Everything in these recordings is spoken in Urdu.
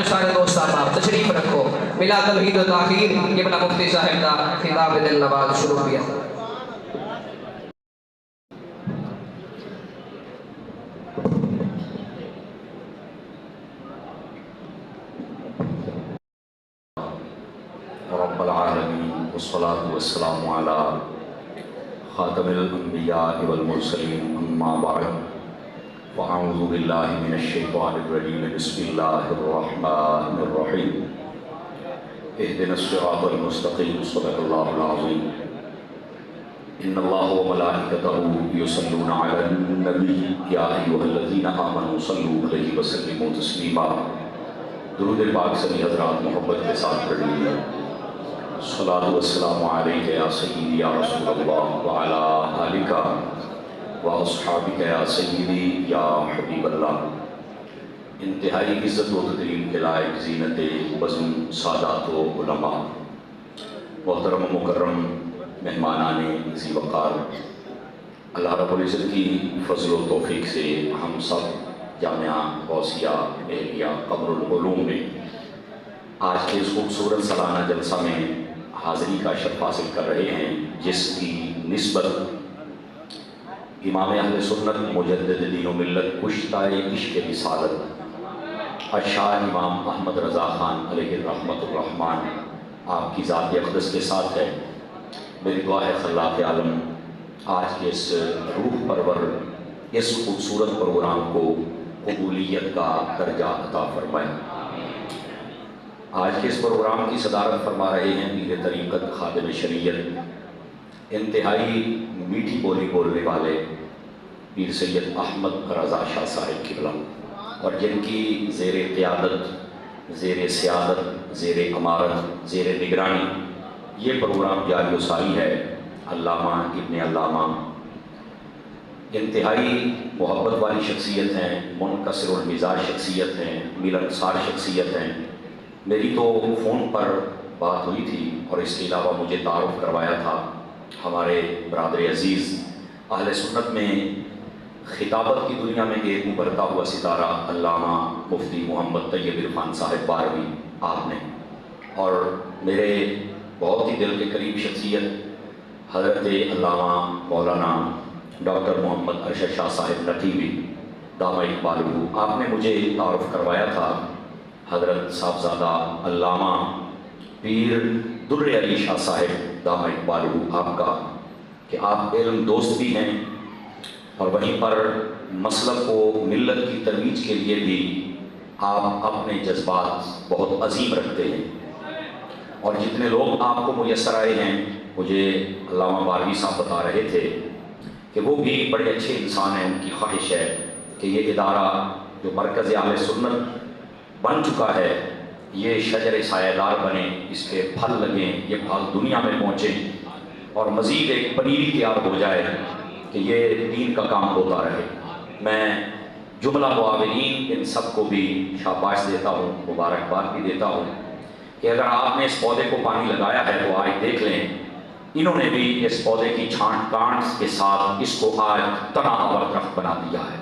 جو سارے دوست آپ تشریف رکھو. بلا تمہید و تاخیر یہ بنا مفتی صاحب دا خطاب دل نواز شروع کیا. رب العالمین والصلاة والسلام علی خاتم الانبیاء والمرسلین اما بعد فاعوذ باللہ من الشیطان الرجیم بسم اللہ الرحمن الرحیم اہدنا الصراط المستقیم صدق اللہ العظیم ان اللہ وملائکتہ یصلون علی النبی یا ایھا الذین آمنوا صلوا علیہ وسلموا تسلیما. درود پاک سبھی حضرات محبت کے ساتھ پڑھ لیجیے. صلاۃ والسلام علیک یا سیدی یا رسول اللہ وعلی آلک واصحابک یا سیدی یا حبیب اللہ. انتہائی عزت و تکریم کے لائق زینت بزم سادات و علماء، محترم و مکرم مہمانان ذی وقار، اللہ رب العزت کی فضل و توفیق سے ہم سب جامعہ غوثیہ اہلیہ قمر العلوم میں آج کے اس خوبصورت سالانہ جلسہ میں حاضری کا شرف حاصل کر رہے ہیں، جس کی نسبت امام اہل سنت مجدد دین و ملت کشتہ عشق رسالت شاہ امام احمد رضا خان علیہ رحمت الرحمن آپ کی ذات اقدس کے ساتھ ہے. میری دعا ہے خلاق عالم آج کے اس روح پرور اس خوبصورت پروگرام کو قبولیت کا درجہ عطا فرمائے. آج کے اس پروگرام کی صدارت فرما رہے ہیں پیر طریقت خادم شریعت، انتہائی میٹھی بولی بولنے والے پیر سید احمد رضا شاہ صاحب قبلہ، اور جن کی زیر قیادت، زیر سیادت، زیر امارت، زیر نگرانی یہ پروگرام جاری و ساری ہے. علامہ ابن علامہ انتہائی محبت والی شخصیت ہیں، منکسر المزاج شخصیت ہیں، ملنسار شخصیت ہیں. میری تو فون پر بات ہوئی تھی اور اس کے علاوہ مجھے تعارف کروایا تھا ہمارے برادر عزیز اہل سنت میں خطابت کی دنیا میں ایک ابھرتا ہوا ستارہ علامہ مفتی محمد طیب عرفان صاحب باروی آپ نے، اور میرے بہت ہی دل کے قریب شخصیت حضرت علامہ مولانا ڈاکٹر محمد ارشد شاہ صاحب نقیبی دامہ اقبالہ، آپ نے مجھے تعارف کروایا تھا حضرت صاحبزادہ علامہ پیر در علی شاہ صاحب دامہ اقبالہ آپ کا، کہ آپ علم دوست بھی ہیں اور وہیں پر مسلک و ملت کی ترویج کے لیے بھی آپ اپنے جذبات بہت عظیم رکھتے ہیں. اور جتنے لوگ آپ کو میسر آئے ہیں، مجھے علامہ باروی صاحب بتا رہے تھے کہ وہ بھی بڑے اچھے انسان ہیں. ان کی خواہش ہے کہ یہ ادارہ جو مرکز اہل سنت بن چکا ہے یہ شجر سایہ دار بنے، اس کے پھل لگیں، یہ پھل دنیا میں پہنچیں اور مزید ایک پنیری تیار ہو جائے کہ یہ دین کا کام ہوتا رہے. میں جملہ معاونین ان سب کو بھی شاباش دیتا ہوں، مبارکباد بھی دیتا ہوں کہ اگر آپ نے اس پودے کو پانی لگایا ہے تو آج دیکھ لیں انہوں نے بھی اس پودے کی چھانٹ کانٹ کے ساتھ اس کو آج تنا آور درخت بنا دیا ہے.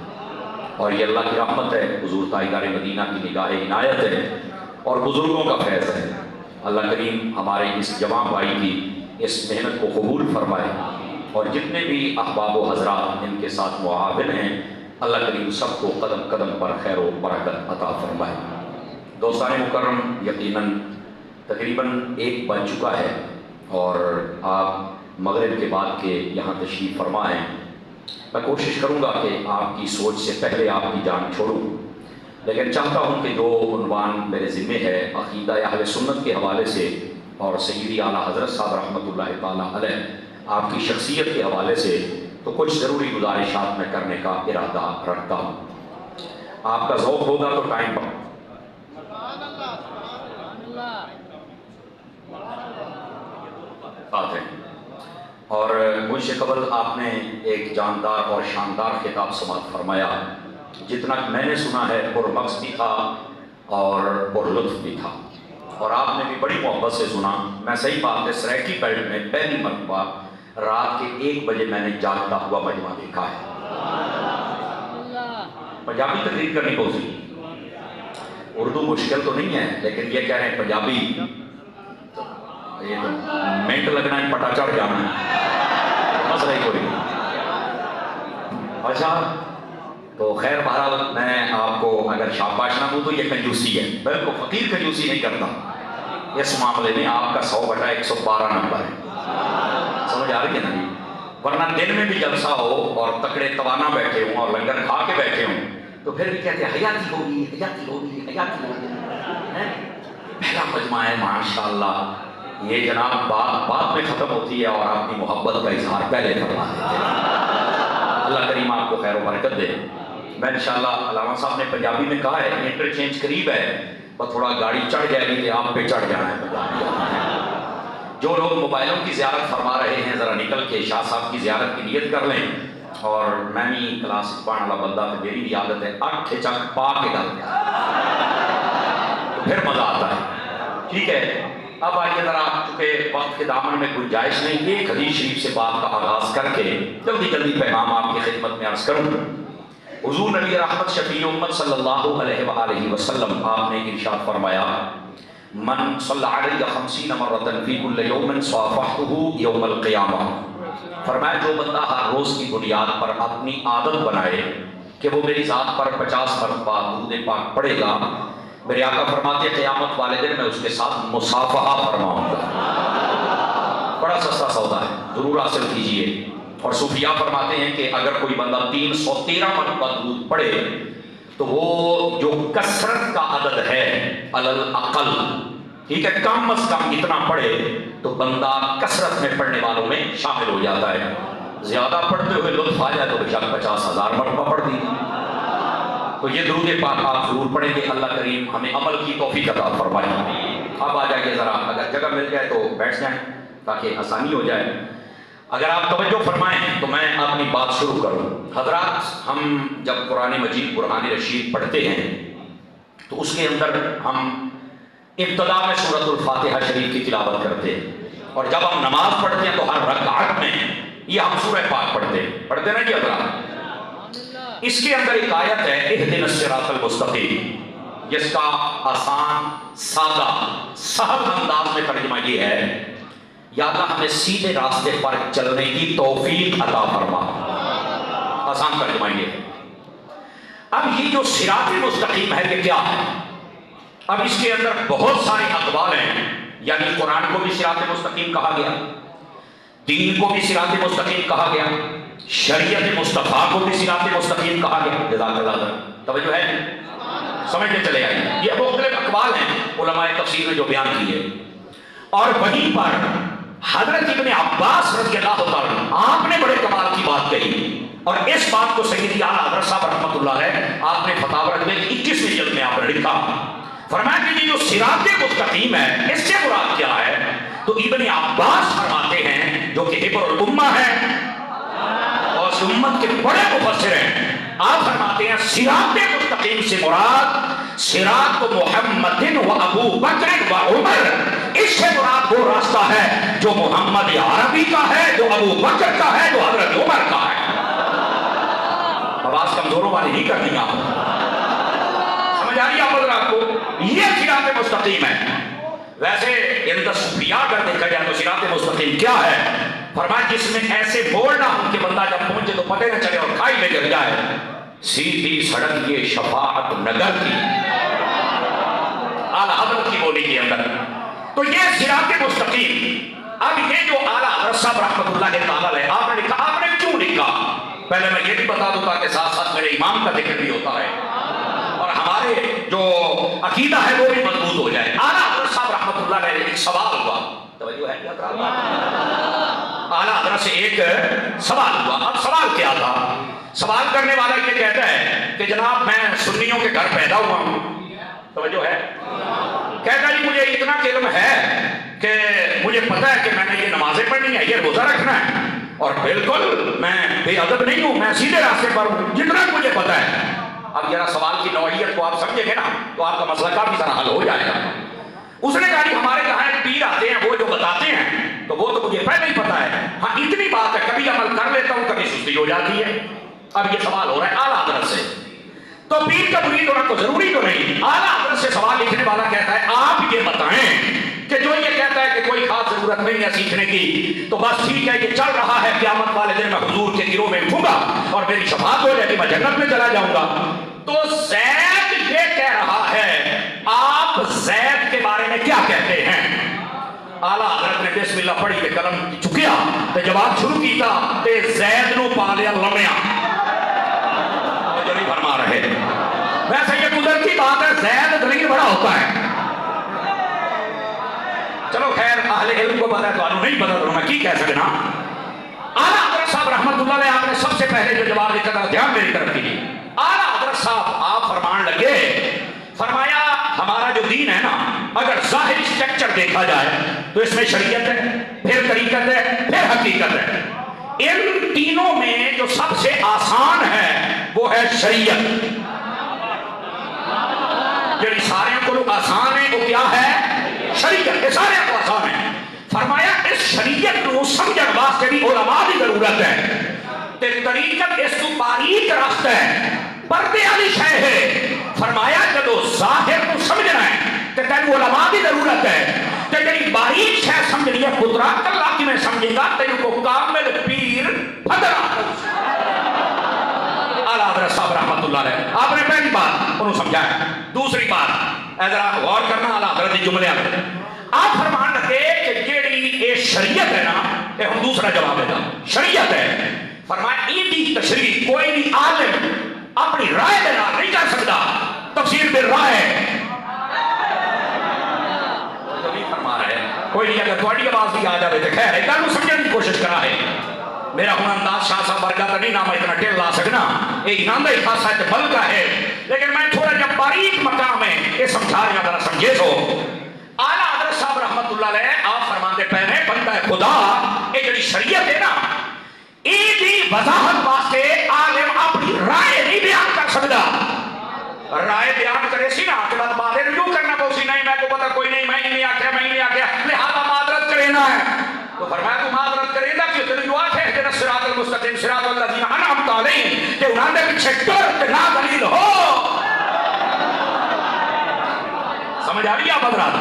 اور یہ اللہ کی رحمت ہے، حضور تاجدار مدینہ کی نگاہ عنایت ہے اور بزرگوں کا فیض ہے. اللہ کریم ہمارے اس جوان بھائی کی اس محنت کو قبول فرمائے، اور جتنے بھی احباب و حضرات ان کے ساتھ معاون ہیں اللہ کریم سب کو قدم قدم پر خیر و برکت عطا فرمائے. دوستان مکرم، یقیناً تقریباً 1 بج چکا ہے اور آپ مغرب کے بعد کے یہاں تشریف فرما ہیں. میں کوشش کروں گا کہ آپ کی سوچ سے پہلے آپ کی جان چھوڑوں، لیکن چاہتا ہوں کہ جو عنوان میرے ذمہ ہے عقیدہ اہل سنت کے حوالے سے اور سیدی اعلیٰ حضرت صاحب رحمۃ اللہ تعالیٰ علیہ آپ کی شخصیت کے حوالے سے تو کچھ ضروری گزارشات میں کرنے کا ارادہ رکھتا ہوں. آپ کا ذوق ہوگا تو ٹائم پر بات ہے. اور مجھ سے قبل آپ نے ایک جاندار اور شاندار خطاب سماعت فرمایا، جتنا میں نے سنا ہے پرمغز بھی تھا اور پرلطف بھی تھا، اور آپ نے بھی بڑی محبت سے سنا. میں صحیح بات ہے سریکی بیلٹ میں پہلی مرتبہ رات کے 1 بجے میں نے جاگتا ہوا مجمع دیکھا ہے. پنجابی تقریر کرنی پوسی اردو مشکل تو نہیں ہے، لیکن یہ کہہ رہے ہیں پنجابی یہ تو منٹ لگنا ہے، پٹا چڑھ جانا ہے، مسئلہ ہی کوئی نہیں۔ اچھا تو خیر بہرحال میں آپ کو اگر شاباش نہ دوں تو یہ کنجوسی ہے، بالکل فقیر کنجوسی نہیں کرتا اس معاملے میں، آپ کا 100/112 نمبر ہے، سمجھ آ رہی ہے نا جی؟ ورنہ دن میں بھی جلسہ ہو اور تکڑے توانا بیٹھے ہوں اور لنگر کھا کے بیٹھے ہوں تو پھر بھی کہتے ہیں حیاتی ہوگی حیاتی ہوگی حیاتی ہوگی، پہلا مجمع ہے ماشاءاللہ، یہ جناب بات میں ختم ہوتی ہے اور اپنی محبت کا اظہار پہلے کروا دیتے ہیں۔ اللہ کریم آپ کو خیر و برکت دے۔ میں انشاءاللہ علامہ صاحب نے پنجابی میں کہا ہے انٹرچینج قریب ہے، بس تھوڑا گاڑی چڑھ جائے گی کہ آپ پہ چڑھ جانا ہے پنجابی۔ جو لوگ موبائلوں کی زیارت فرما رہے ہیں ذرا نکل کے شاہ صاحب کی زیارت کی نیت کر لیں، اور میں بھی کلاس پڑھنے والا بندہ تو میری بھی عادت ہے اٹھ چک پا کے ڈالتے ہیں تو پھر مزہ آتا ہے۔ ٹھیک ہے، اب آئیے ذرا، چونکہ وقت کے دامن میں گنجائش نہیں، ایک حدیث شریف سے بات کا آغاز کر کے جلدی جلدی پیغام آپ کی خدمت میں عرض کروں۔ حضور نبی رحمت شفیع امت صلی اللہ علیہ وآلہ وسلم آپ نے ارشاد فرمایا من صلی علیہ 50 مرۃ فی کل یوم صافحتہ یوم القیامہ، فرمایا جو بندہ ہر روز کی بنیاد پر اپنی عادت بنائے کہ وہ میری ذات پر 50 مرتبہ درود پاک پڑھے گا، میرے آقا فرماتے ہیں قیامت والے دن میں اس کے ساتھ مصافحہ فرماؤں گا۔ بڑا سستا سودا ہے، ضرور حاصل کیجئے۔ اور صوفیاء فرماتے ہیں کہ اگر کوئی بندہ 313 مرتبہ درود پڑھے تو وہ جو کثرت کا عدد ہے الاقل، ٹھیک ہے، کم از کم اتنا پڑھے تو بندہ کثرت میں پڑھنے والوں میں شامل ہو جاتا ہے۔ زیادہ پڑھتے ہوئے لطف آ جائے تو بے شک 50,000 مرتبہ پڑھ دیجیے۔ تو یہ درود پاک آپ ضرور پڑھیں گے، اللہ کریم ہمیں عمل کی توفیق عطا فرمائے۔ اب آ جائیے ذرا، اگر جگہ مل جائے تو بیٹھ جائیں تاکہ آسانی ہو جائے۔ اگر آپ توجہ فرمائیں تو میں اپنی بات شروع کروں۔ حضرات، ہم جب قرآن مجید قرآن رشید پڑھتے ہیں تو اس کے اندر ہم ابتدا میں سورۃ الفاتحہ شریف کی تلاوت کرتے ہیں، اور جب ہم نماز پڑھتے ہیں تو ہر رکعت میں یہ ہم سورہ پاک پڑھتے نا جی حضرات۔ اس کے اندر ایک آیت ہے اہدنا الصراط المستقیم، جس کا آسان سادہ سہل انداز میں ترجمہ یہ ہے یا اللہ ہمیں سیدھے راستے پر چلنے کی توفیق عطا فرما۔ آسان ترجمہ یہ ہے۔ اب یہ جو صراط مستقیم ہے یہ کیا ہے؟ اب اس کے اندر بہت سارے اقوال ہیں، یعنی قرآن کو بھی صراط مستقیم کہا گیا، دین کو بھی صراط مستقیم کہا گیا، شریعت مصطفیٰ کو بھی صراط مستقیم کہا گیا۔ جزاک اللہ خیر، توجہ ہے، سمجھتے چلے آئیے۔ یہ مختلف اقوال ہیں علماء تفسیر نے جو بیان کیے، اور وہیں پر حضرت ابن عباس رضی اللہ تعالیٰ آپ نے بڑے کمال کی بات کہی، اور اس بات کو سیدی اعلیٰ حضرت صاحب رحمۃ اللہ علیہ آپ نے فتاوی رقم 21ویں جلد میں آپ نے لکھا، فرمایا کہ یہ جو صراط مستقیم ہے اس سے مراد کیا ہے؟ تو ابن عباس فرماتے ہیں جو کہ حبر الامہ ہے اور امت کے بڑے مفسر ہیں، آپ فرماتے ہیں صراط مستقیم سے مراد صراط محمد و ابو بکر و عمر، اس سے مراد وہ راستہ ہے جو محمد عربی کا ہے، جو ابو بکر کا ہے، جو حضرت عمر کا ہے۔ آواز کمزوروں والی نہیں کرنی آپ، سمجھ آ رہی ہے آپ حضرات کو؟ یہ صراط مستقیم ہے۔ ویسے ان کا صوفیاء اگر دیکھا جائے تو صراط مستقیم کیا ہے؟ فرمایا جس میں ایسے موڑ نہ ہو کہ بندہ جب پہنچے تو پتہ نہ چلے اور کھائی میں گر جائے، سیدھی سڑک یہ شفاعت نگر کی، اعلیٰ حضرت کی بولی کے اندر۔ تو یہ صراط مستقیم، اب یہ جو اعلیٰ حضرت صاحب رحمۃ اللہ تعالیٰ علیہ آپ نے لکھا، آپ نے کیوں لکھا؟ پہلے میں یہ بھی بتا دوں تاکہ ساتھ ساتھ میرے امام کا ذکر بھی ہوتا ہے اور ہمارے جو عقیدہ ہے وہ بھی مضبوط ہو جائے۔ اعلیٰ حضرت صاحب رحمۃ اللہ علیہ ایک سوال ہوا، توجہ ہے کیا؟ اعلیٰ حضرت سے ایک سوال ہوا۔ اب سوال کیا تھا؟ سوال کرنے والا یہ کہتا ہے کہ جناب میں سنیوں کے گھر پیدا ہوا ہوں، توجہ ہے، کہتا جی مجھے اتنا علم ہے کہ مجھے پتا ہے کہ میں نے یہ نمازیں پڑھنی ہے، یہ روزہ رکھنا ہے، اور بالکل میں بے ادب نہیں ہوں، میں سیدھے راستے پر ہوں، جتنا مجھے پتا ہے۔ اب ذرا سوال کی نوعیت کو آپ سمجھیں گے نا تو آپ کا مسئلہ کافی سارا حل ہو جائے گا۔ اس نے کہا جی ہمارے یہاں ایک پیر آتے ہیں، وہ جو بتاتے ہیں تو وہ تو مجھے پہلے ہی پتا ہے، ہاں اتنی بات ہے کبھی عمل کر لیتا ہوں کبھی سستی ہو جاتی ہے۔ اب یہ سوال ہو رہا ہے اعلیٰ حضرت سے، تو پیر کا مرید ہونا کو ضروری تو نہیں. اعلیٰ حضرت سے سوال لکھنے والا کہتا ہے آپ یہ بتائیں کہ جو یہ کہتا ہے کہ کوئی خاص ضرورت نہیں ہے سیکھنے کی تو بس ٹھیک ہے یہ چل رہا ہے, قیامت والے دن میں حضور کے گروہ میں اٹھوں گا اور میری شفاعت ہو جائے گی, میں جنت میں چلا جاؤں گا. تو زید یہ کہہ رہا ہے آپ زید کے بارے میں کیا کہتے ہیں؟ آلہ حضرت نے بسم اللہ پڑھی تے قلم چکیا تے جواب شروع کیتا تے زید نو پا لیا لمیا. جو نہیں فرما رہے ویسے یہ قدرتی بات ہے, زید دلیل بڑا ہوتا ہے. چلو خیر اہل علم کو پتا ہے, تو انہوں نہیں پتا تو میں کی کہہ سکنا. اعلیٰ حضرت صاحب رحمت اللہ علیہ آپ نے سب سے پہلے جو جواب دیتا تھا دھیان میری طرف کیجیے. اعلیٰ حضرت صاحب آپ فرمان لگے, فرمایا ہمارا جو دین ہے نا اگر ظاہری اسٹرکچر دیکھا جائے تو اس میں شریعت ہے, پھر طریقت ہے, پھر حقیقت ہے. ان تینوں میں جو سب سے آسان ہے وہ ہے شریعت. جڑی سارے کو آسان ہے وہ کیا ہے؟ شریعت. یہ سارے کو آسان ہے. فرمایا اس شریعت کو سمجھن واسطے بھی علماء کی ضرورت ہے. تے طریقت اس کو باریک راستہ ہے, پردے والی شے ہے. فرمایا جب ظاہر کو سمجھنا ہے تے تینوں علماء کی ضرورت ہے. تے جڑی باریک شے سمجھنی ہے قدرت اللہ کی میں سمجھے گا تینوں کو کامل پیر پدرا. اعلیٰ حضرت صاحب رحمت اللہ علیہ آپ نے پہلی بات انہوں سمجھایا. دوسری بات ذرا غور کرنا اعلیٰ حضرت کی جملے میں آپ فرمان رکھے کہ جیڑی یہ شریعت ہے نا, یہ ہم دوسرا جواب ہے شریعت ہے. فرمایا ایدی تشریح کوئی بھی عالم اپنی رائے دینا نہیں کر سکتا. تفسیر بالرائے تو نہیں فرما رہے کوئی نہیں. اگر تھوڑی آواز بھی آ جائے تو خیر ہے, کل سمجھنے کی کوشش کرا ہے. میرا ہوں انداز شاہ صاحب ورگا تو نہیں نام اتنا ٹیل لا سکنا, ایک ناندہ ہی خاصا ہے بل کا ہے, لیکن میں تھوڑا جب باریک مقام ہے یہ سمجھا رہا ذرا سمجھے تو. اعلیٰ حضرت صاحب رحمت اللہ علیہ آپ فرماتے پہلے بندہ خدا یہ جڑی شریعت ہے نا ایدی وضاحت واسطے عالم اپنی رائے نہیں بیان کر سکتا. رائے بیان کرے سی نا کہ بعد باتیں رجوع کرنا پوسی نہیں میں کو پتا کوئی نہیں, میں نہیں آکھیا میں نہیں آکھیا لہذا معذرت کرینا ہے. تو فرمایا تو معذرت کرے گا کہ تیرے جو آٹھ ہے کہ صراط المستقیم صراط الذین انعمت علیہم کہ انہاں دے پیچھے ٹر نہ دلیل ہو. سمجھ آ رہی ہے حضرات؟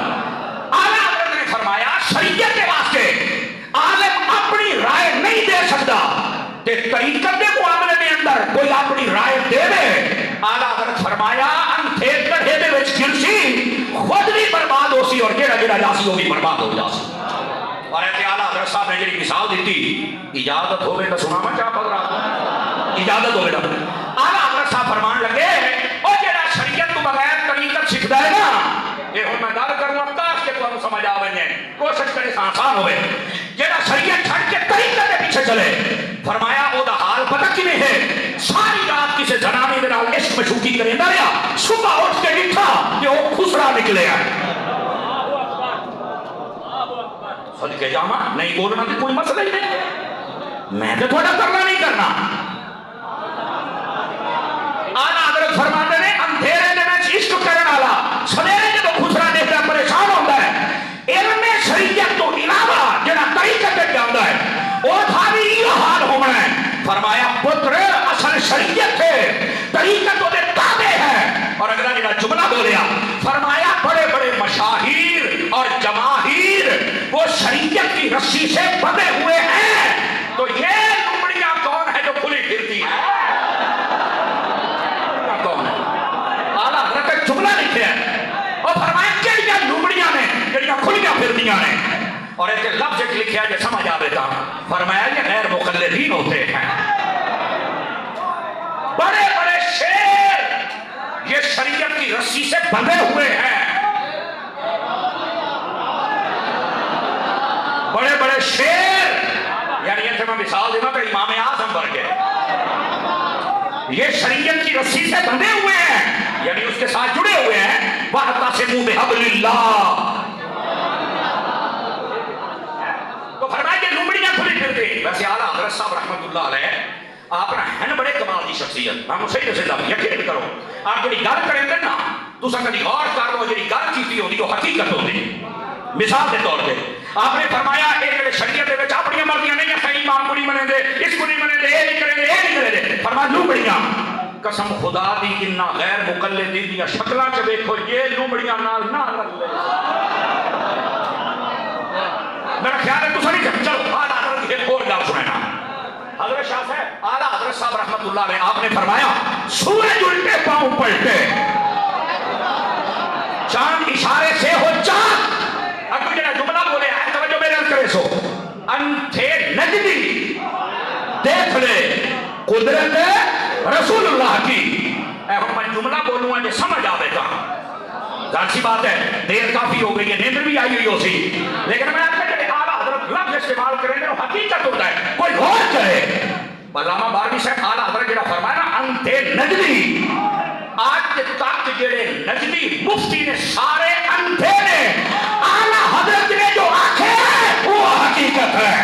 اعلیٰ حضرت نے فرمایا شریعت کے واسطے عالم اپنی رائے نہیں دے سکتا کہ طریقت کے معاملے میں اندر کوئی اپنی رائے دے دے. اعلیٰ حضرت فرمایا انتھیت کڑھے دے وچ گرسی خود بھی برباد ہو سی اور جیڑا جیڑا جاسی وہ بھی برباد ہو جاسی. اور ایسے اعلیٰ حضرت صاحب نے جڑی مثال دیتی اجازت ہوئے تو سنا میں کیا پڑھ رہا اجازت ہوئے تو اعلیٰ حضرت صاحب فرمان لگے اور جڑا شریعت تو بغیر طریقت سکھدا ہے نا یہ ہوں میں گل کروں اب کاش کے تمہیں سمجھ آ بنے کوشش کرے آسان ہوئے. جڑا شریعت چھڑ کے طریقت کے پیچھے چلے فرمایا او دا حال پتہ کیویں ہے, ساری رات کسی زنانے دے نال عشق مشوقی کریندا رہیا, صبح اٹھ کے ڈٹھا کہ او خسرا نکلیا. صدقے جاواں نہیں بولنا تو کوئی مسئلہ ہی نہیں, میں تو تھوڑا کرنا نہیں کرنا. اعلیٰ حضرت فرماتے نے اندھیرے دے وچ عشق کرن والا سویرے جدوں خسرا دیکھدا پریشان ہوندا ہے. علم شریعت تو علاوہ جڑا طریقت تے جاندا ہے او تھا بھی یہ حال ہونا ہے. فرمایا پتر اصل شریعت ہے, طریقت دے تابع ہے. اور اگلا جڑا جملہ بولیا فرمایا بڑے بڑے مشاہیر اور جماہیر وہ شریعت کی رسی سے بندھے ہوئے ہیں. تو یہ لمڑیاں کون ہے جو کھلی پھرتی ہیں؟ کون ہے؟ اعلیٰ حضرت ایک جملہ لکھے ہیں اور فرمایا کیڑیاں لمڑیاں نے جڑیاں کھلیاں پھردیاں نے. اور ایک لفظ ایک لکھیا جو سمجھ آ دیتا فرمایا یہ غیر مقلدین ہوتے ہیں. بڑے بڑے شیر یہ شریعت کی رسی سے بندھے ہوئے ہیں. بڑے بڑے شیر یعنی یہ میں مثال دینا کہ امام اعظم ورگے یہ شریعت کی رسی سے بندھے ہوئے ہیں یعنی اس کے ساتھ جڑے ہوئے ہیں. وَاعْتَصِمُوا بِحَبْلِ اللَّهِ تو فرمایا کہ لمڑیاں کھلی پھرتے. ویسے اعلیٰ حضرت صاحب رحمت اللہ علیہ آپ ہیں بڑے کمال کی شخصیت. میں صحیح دسے لفظ یقین کرو آپ جڑی گل کریں گے نا تساں کبھی غور کر لو جڑی گل کیتی ہوندی وہ حقیقت ہوندی. مثال کے طور پہ آپ نے فرمایا ایک شریعت دے وچ اپنی مرضیاں نہیں ہیں, امام کو نہیں منے دے, اس کو نہیں منے دے, یہ نہیں کریں گے, یہ نہیں کریں گے. فرمایا لمڑیاں قسم خدا دی انہا غیر مقلدین دیا شکلہ چ دیکھو یہ لومڑیاں نال نہ رلے میرا خیال ہے تو سنی کہ چلو آلہ حضرت ایک اور گل سنینا حضرت شاہ صاحب آلہ حضرت صاحب رحمت اللہ علیہ آپ نے فرمایا سورج الٹے پاؤں پلٹے چاند اشارے سے ہو چاند اگر جنہ جملہ بولے آئے توجہ میرے کرے سو انتھے نجدی دیکھ لے قدرت رسول اللہ کی اے ہم میں جملہ بولوں گا جو سمجھ آوے گا ظاہر سی بات ہے دیر کافی ہو گئی ہے نیند بھی آئی ہوئی ہو سی لیکن میں آپ کے اعلیٰ حضرت لفظ استعمال کریں گے حقیقت ہوتا ہے کوئی غور کرے علامہ باروی صاحب اعلیٰ حضرت جڑا فرمایا نا انتے نجدی آج تک جڑے نجدی مفتی نے سارے انتے نے اعلیٰ حضرت نے جو آنکھیں وہ حقیقت ہے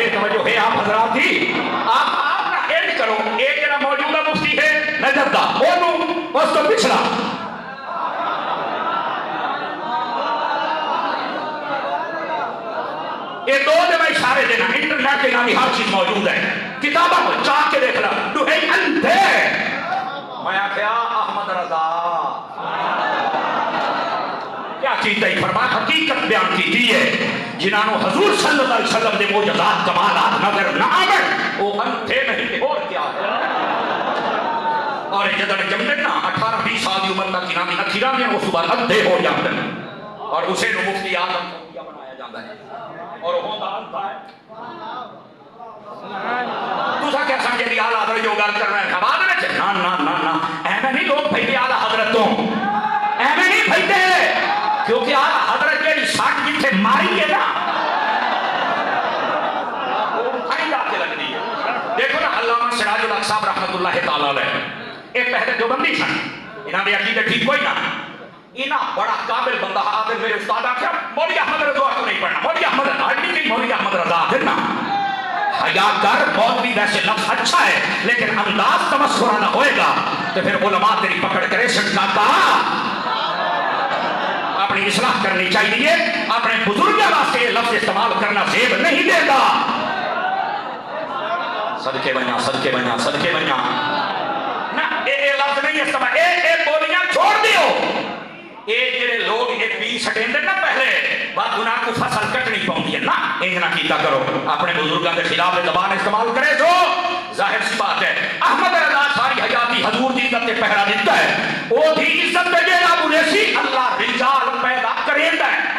توجہ ہے آپ حضرات تھی آپ نہ ایڈ کرو ایک جنہ موجودہ مفتی ہے نجد دا اونو اس تو پچھلا یہ دو جب اشارے دینا انٹرنیٹ کے نامی ہر چیز موجود ہے کتابہ کو چاہ کے دیکھ رہا تو ہے اندھے میں آخیا احمد رضا کیا چیز ہے فرمایا حقیقت بیان کی دی ہے جنہوں حضور صلی اللہ علیہ وسلم نے معجزات کمالات نظر نہ آمد وہ انتھے نہیں اور کیا ہے اور جدن جمدن نا 18-20 سال کی عمر تک انہاں نہ کھیران دیں وہ صبح اندھے ہو جاتے ہیں اور اسے نو مفتی آدم کو بنایا جاتا ہے اور وہ ہوتا انتھا ہے تو سا کیا سمجھے دی آلہ حضرت جو گل کر رہے ہیں بعد میں نا نا نا نا احمد نہیں لوگ بھائی آلہ حضرتوں احمد نہیں بھائیتے کیونکہ آلہ حضرت کے ساٹھ جتھے ماری ہے نا وہ بھائی جا کے لگ دی ہے دیکھو نا علامہ سراج الحق صاحب رحمت اللہ تعالیٰ علیہ ایک پہلے جو بندی تھا انہاں نے عقیدہ ٹھیک کوئی نہ انہاں بڑا قابل بندہ آدھر میرے استاد آکھا مولی احمد رضا کو نہیں پڑھنا مولی احمد رضا نہیں مولی احمد رضا آدھر نا حیاء کر مولوی ویسے لفظ اچھا ہے لیکن انداز تمسخرانہ ہوئے گا تو پھر علماء تیری پکڑ کرے سٹکاتا اپنی اصلاح کرنی چاہیے اپنے بزرگوں واسطے یہ لفظ استعمال کرنا زیب نہیں دے گا صدقے بنیا صدقے بنیا صدقے بنیا نہ اے لفظ نہیں استعمال اے بولیاں چھوڑ دیو اے جڑے لوگ اے بی سٹیں دے نا پہلے بات گناہ کو فصل کٹنی پاؤں ہے نا انج نہ کیتا کرو اپنے بزرگوں کے خلاف زبان استعمال کرے جو ظاہر سی بات ہے احمد رضا ساری حیاتی حضور دی عزت پہرا دیتا ہے او دی عزت دے جا بولیسی اللہ رجال پیدا کریندا ہے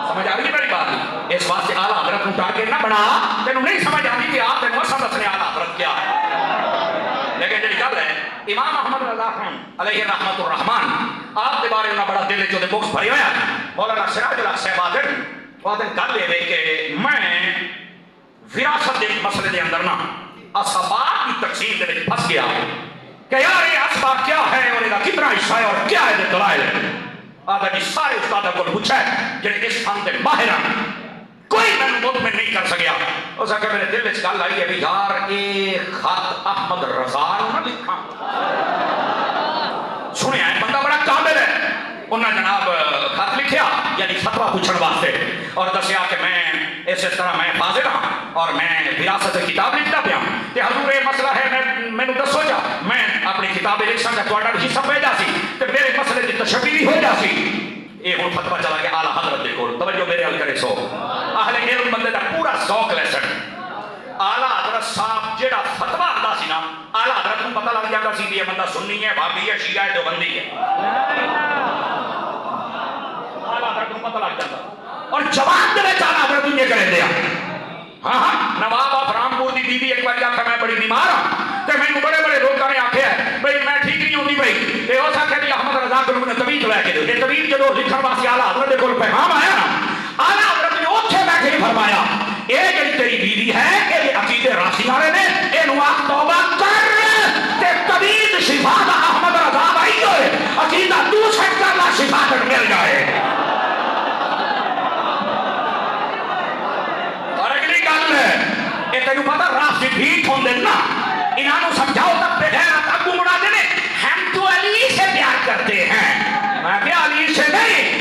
سمجھ آ رہی ہے میری بات اس واسطے اعلیٰ حضرت کو ٹارگیٹ نہ بنا تینوں نہیں سمجھ آتی کہ آپ تینوں اصل دسنے اعلیٰ حضرت کیا ہے لیکن جڑی گل ہے امام احمد رضا خان علیہ رحمت الرحمن آپ کے بارے میں بڑا دل جو دے بکس بھری ہویا مولانا سراج الحق صاحب آدھن گل لے کہ میں وراثت دے مسئلے دے اندر نا اسباب کی تقسیم دے پھنس گیا کہ یار یہ اسباب کیا ہے اور یہ کتنا حصہ ہے اور کیا ہے دلائل آدھا جی سارے استادہ کو پوچھا ہے جنہیں اس فن دے ماہر کوئی میں مطمئن نہیں کر سکیا اس کہ میرے دل اس گل آئی ہے بھی یار ایک خط احمد رضا نہ لکھا سنیا ہے بندہ بڑا قابل ہے انہوں نے جناب خط لکھیا یعنی فتوہ پوچھن واسطے اور دسیا کہ میں اس طرح میں فاضل ہاں اور میں وراثت کتاب لکھتا پیا کہ حضور یہ مسئلہ ہے میں نے دسو جا میں اپنی کتابیں لکھ سکتا تھوڑا بھی حصہ پہ جا سی تو میرے مسئلے کی تشبیہ ہو جا سی یہ ہوں فتوہ چلا گیا اعلیٰ حضرت دے کول توجہ میرے حل کرے سو اہل علم بندے دا پورا ذوق لیسن اعلیٰ حضرت صاحب جیڑا فتوہ آتا سی نا اعلیٰ حضرت کو پتہ لگ جاتا سی کہ یہ بندہ سنی ہے بھابی ہے شیعہ ہے دیوبندی ہے اعلیٰ حضرت کو پتہ لگ جاتا اور جواب دے میں اعلیٰ حضرت یہ کریں دیا ہاں ہاں نواب آف رامپور دی بی ایک بار آخر میں بڑی بیمار ہوں تو میں بڑے بڑے لوگوں نے آخیا ہے بھائی میں ٹھیک نہیں ہوتی بھائی یہ ہو سکتا ہے احمد رضا کو نے طویل لے کے دو یہ طویل جب لکھن واسطے اعلیٰ حضرت کے کول پیغام آیا نا اعلیٰ حضرت نے اوتھے بیٹھے ہی فرمایا اے جڑی تیری بیوی ہے اے عقیدے راسی والے نے اینو آ توبہ کر تے طویل شفا دا احمد رضا بھائی ہوئے عقیدہ تو سیٹ کر لا شفا تک مل جائے اور اگلی گل ہے اے تینوں پتہ راسی ٹھیک ہوندے نا انہاں سمجھاؤ تک بغیر ابو مڑا دے ہم تو علی سے پیار کرتے ہیں میں بھی علی سے نہیں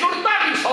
4400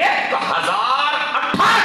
1068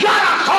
1100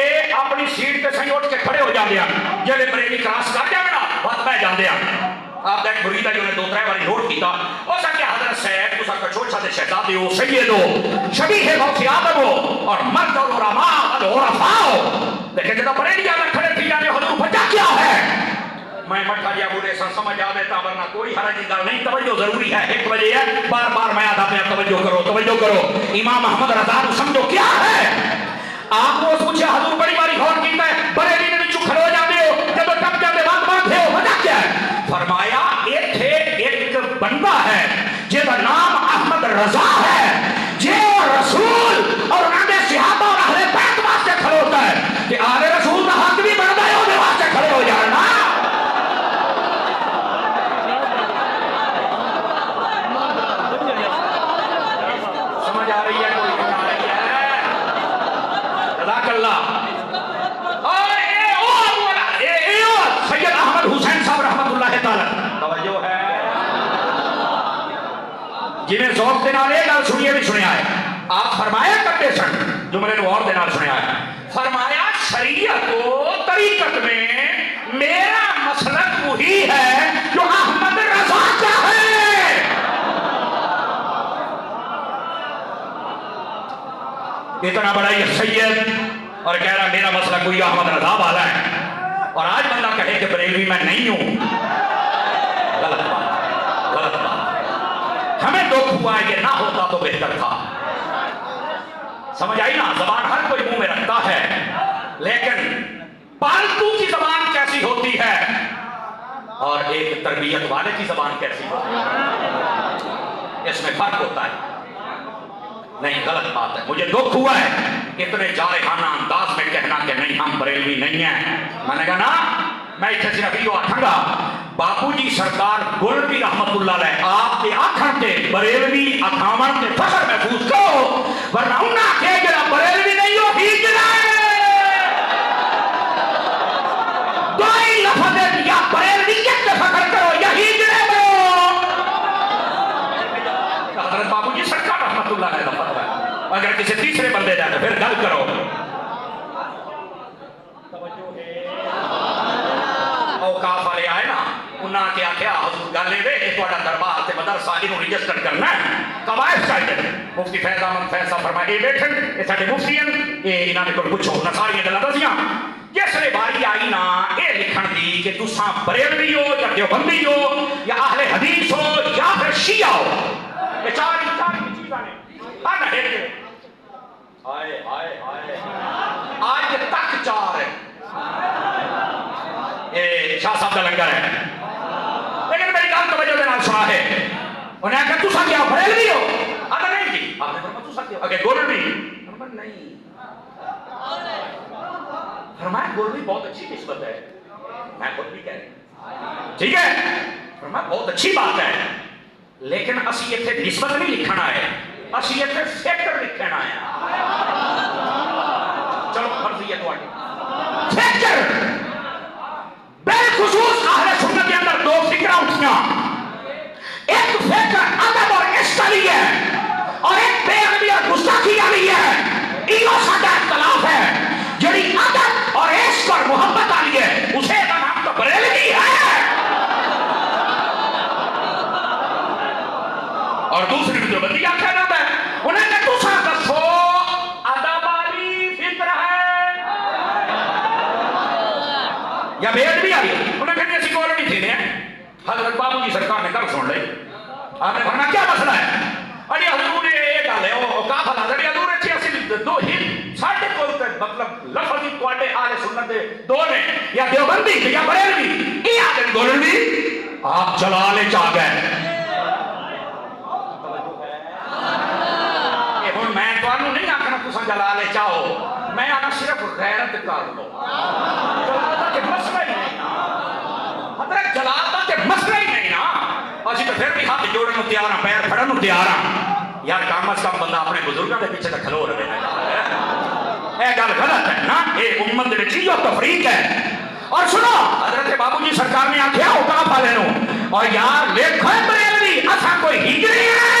یہ اپنی سیٹ تے سہی اٹھ کے کھڑے ہو جاندے ہیں جڑے بریلی کراس کر جاوے نا بس بہ جاندے ہیں آپ دا ایک مرید ہے جو نے 2-3 باری نوٹ کیتا اس کہ حضرت صاحب تساں کچھ چھوٹے شہزادے ہو سید ہو شبیہ غوث آدم ہو اور مرد العلماء العرفاء ہو لیکن جب بریلی میں کھڑے تھی جانے حضور وجہ کیا ہے میں مٹھا جا بولے سمجھ آ دیتا ورنہ کوئی حرج کی گل نہیں توجہ ضروری ہے ایک وجہ ہے بار بار میں آدھا میں توجہ کرو امام احمد رضا کو سمجھو کیا ہے آپ کو پوچھے حضور بڑی باری غور کیتا ہے بریلی میں چھ کھڑے ہو جاتے ہو جب ٹپ جاتے بات بات ہو وجہ کیا ہے فرمایا ایک بندہ ہے جس کا نام احمد رضا ہے جو رسول اور انہوں نے صحابہ اور اہل بیت واسطے کھڑے ہوتا ہے کہ آل رسول کا حق بھی بنتا ہے وہ واسطے کھڑے ہو جانا سمجھ آ رہی ہے کوئی نہیں آ رہی ہے جزاک اللہ سید احمد حسین صاحب رحمت اللہ تعالی توجہ ہے جنہیں ذوق دے نال یہ گل سنیے بھی سنیا ہے آپ فرمایا کرتے سن جملے نو اور دے نال سنیا ہے فرمایا شریعت و طریقت میں میرا مسلک وہی ہے جو احمد رضا کا ہے اتنا بڑا یہ سید اور کہہ رہا میرا مسلک وہی احمد رضا والا ہے اور آج بندہ کہے کہ بریلوی میں نہیں ہوں غلط بات ہمیں دکھ ہوا ہے کہ نہ ہوتا تو بہتر تھا سمجھ آئی نا زبان ہر کوئی منہ میں رکھتا ہے لیکن پالتو کی زبان کیسی ہوتی ہے اور ایک تربیت والے کی زبان کیسی ہوتی ہے اس میں فرق ہوتا ہے نہیں غلط بات ہے مجھے دکھ ہوا ہے اتنے جارحانہ انداز میں کہنا کہ نہیں ہم بریلوی نہیں ہیں میں نے کہا نا میں اتنے صرف یہ آکھاں گا باپو جی سرکار گولڈی رحمت اللہ علیہ آپ کے آکھن تے بریلوی اکھاون تے فخر محفوظ کرو ورنہ انہاں کہ جڑا بریلوی نہیں ہو ہجڑا دوئی لفظ یا بریلویت تے فخر کرو یا ہجڑے کرو حضرت باپو جی سرکار رحمت اللہ علیہ کا فتویٰ ہے اگر کسی تیسرے بندے جاتے پھر گل کرو اوقاف والے آئے نا انہاں کیا کیا حضور گل لے اے تہاڈا دربار تے مدرسہ اینو رجسٹر کرنا ہے قواعد چاہیے مفتی فیض احمد فیض صاحب فرمائے اے بیٹھن اے ساڈے مفتی ہیں اے انہاں نے کول پوچھو نہ ساری گلاں دسیاں جس نے باری آئی نا اے لکھن دی کہ تساں بریلوی ہو یا دیوبندی ہو یا اہل حدیث ہو یا پھر شیعہ ہو یہ چار چیزاں نے آنا ہے آئے آئے آئے آج تک چار ہے یہ شاہ صاحب کا لنگر ہے لیکن میری گل توجہ دے نال سنا ہے انہیں کہا تساں کیا بریلوی ہو آتا نہیں جی آپ نے فرمایا تساں کیا اگے گولڈی فرمایا نہیں فرمایا گولڈی بہت اچھی نسبت ہے میں خود بھی کہہ رہا ٹھیک ہے فرمایا بہت اچھی بات ہے لیکن اسی ایتھے نسبت نہیں لکھنا ہے اسی ایتھے فیکٹر لکھنا ہے چلو مرضی ہے تہاڈی فیکٹر بالخصوص اہل سنت کے اندر دو فکریں اٹھیاں ایک فکر ادب اور عشق والی ہے اور ایک بے ادبی اور گستاخی والی ہے یہ ساڈا اختلاف ہے جڑی ادب اور عشق اور محبت والی ہے اسے کا نام تو بریلوی ہے اور دوسری جو بندی آخر جاتا ہے انہیں کہ تساں دسو ادب والی فکر ہے یا بے ادبی والی انہیں کہتے اسی کول نہیں تھے حضرت بابو جی سرکار نے گل سن لی آپ نے فرمایا کیا مسئلہ ہے ارے حضور نے یہ گل ہے وہ کا بھلا ذریعہ حضور اچھی اسی دو ہی ساڈے کول تے مطلب لفظ ہی تواڈے اہل سنت دے دو نے یا دیوبندی یا بریلوی یہ آدم گولوی آپ جلالے چ آ گئے میں تمہیں نہیں آخنا تساں جلالے چاہو میں آنا صرف غیرت کر لو جلالتا کے مسئلہ ہی نہیں نا حضرت جلالتا کے مسئلہ ہی نہیں نا اسی تو پھر بھی ہاتھ جوڑن نو تیار ہاں پیر پھڑن نو تیار ہاں یار کم از کم بندہ اپنے بزرگوں کے پیچھے تک کھلو رہے اے گل غلط ہے نا یہ امت دے وچ یہ تفریق ہے اور سنو حضرت بابو جی سرکار نے آکھیا اوقاف والے نو اور یار ویکھو بریلوی اساں کوئی ہجری ہے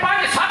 5-7